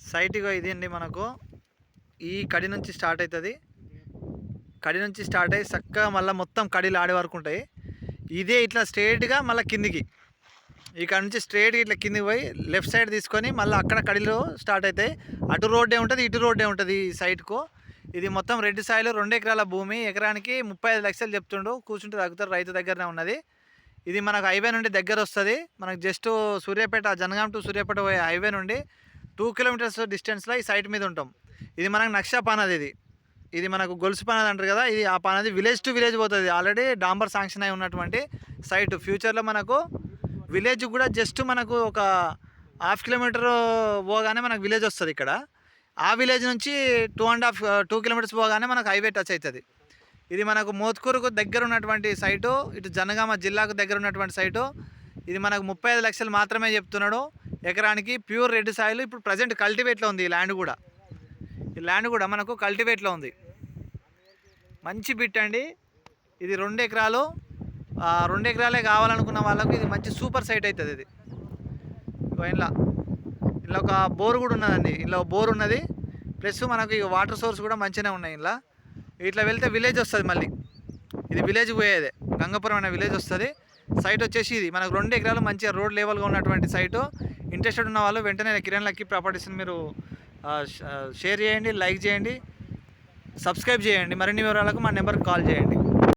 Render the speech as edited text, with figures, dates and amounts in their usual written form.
Site ఇగో ఇది అండి. మనకు ఈ కడి నుంచి స్టార్ట్ అవుతుంది. కడి నుంచి స్టార్ట్ అయ్యి చక్కగా మళ్ళీ మొత్తం కడీలు ఆడే వరకు ఉంటాయి. ఇదే ఇట్లా స్ట్రేట్గా మళ్ళీ కిందికి, ఇక్కడ నుంచి స్ట్రేట్గా ఇట్లా కిందికి పోయి లెఫ్ట్ సైడ్ తీసుకొని మళ్ళీ అక్కడ కడీలు స్టార్ట్ అవుతాయి. అటు రోడ్డే ఉంటుంది, ఇటు రోడ్డే ఉంటుంది ఈ సైట్కు. ఇది మొత్తం రెడ్డి సాయిలు 2 ఎకరాల భూమి. ఎకరానికి 35 లక్షలు చెప్తుండు. కూర్చుంటే తగ్గుతారు, రైతు దగ్గరనే ఉన్నది. ఇది మనకు హైవే నుండి దగ్గర వస్తుంది. మనకు జస్ట్ సూర్యాపేట, జనగాం టు సూర్యాపేట పోయే హైవే నుండి 2 కిలోమీటర్స్ డిస్టెన్స్లో ఈ సైట్ మీద ఉంటాం. ఇది మనకు నక్షా పానది. ఇది మనకు గొలుసు పానది అంటారు కదా, ఇది ఆ పానది. విలేజ్ టు విలేజ్ పోతుంది. ఆల్రెడీ డాంబర్ శాంక్షన్ అయి ఉన్నటువంటి సైట్. ఫ్యూచర్లో మనకు విలేజ్ కూడా జస్ట్ మనకు ఒక 1/2 కిలోమీటర్ పోగానే మనకు విలేజ్ వస్తుంది. ఇక్కడ ఆ విలేజ్ నుంచి 2 కిలోమీటర్స్ పోగానే మనకు హైవే టచ్ అవుతుంది. ఇది మనకు మోత్కూరుకు దగ్గర ఉన్నటువంటి సైటు, ఇటు జనగామ జిల్లాకు దగ్గర ఉన్నటువంటి సైటు. ఇది మనకు 35 లక్షలు మాత్రమే చెప్తున్నాడు ఎకరానికి. Pure red soil. ఇప్పుడు ప్రజెంట్ కల్టివేట్లో ఉంది ఈ ల్యాండ్ కూడా. ఈ ల్యాండ్ కూడా మనకు కల్టివేట్లో ఉంది. మంచి బిట్ అండి ఇది. 2 ఎకరాలు, 2 ఎకరాలే కావాలనుకున్న వాళ్ళకు ఇది మంచి సూపర్ సైట్ అవుతుంది. ఇది ఇలా ఒక బోర్ కూడా ఉన్నదండి. ఇలా బోర్ ఉన్నది, ప్లస్ మనకు ఇక వాటర్ సోర్స్ కూడా మంచిగానే ఉన్నాయి. ఇలా ఇట్లా వెళ్తే విలేజ్ వస్తుంది. మళ్ళీ ఇది విలేజ్ పోయేదే, గంగపురం అనే విలేజ్ వస్తుంది. సైట్ వచ్చేసి ఇది మనకు 2 ఎకరాలు మంచిగా రోడ్ లెవెల్గా ఉన్నటువంటి సైటు. ఇంట్రెస్టెడ్ ఉన్న వాళ్ళు వెంటనే కిరణ్ లక్కీ ప్రాపర్టీస్ని మీరు షేర్ చేయండి, లైక్ చేయండి, సబ్స్క్రైబ్ చేయండి. మరిన్ని వివరాలకు మా నెంబర్కి కాల్ చేయండి.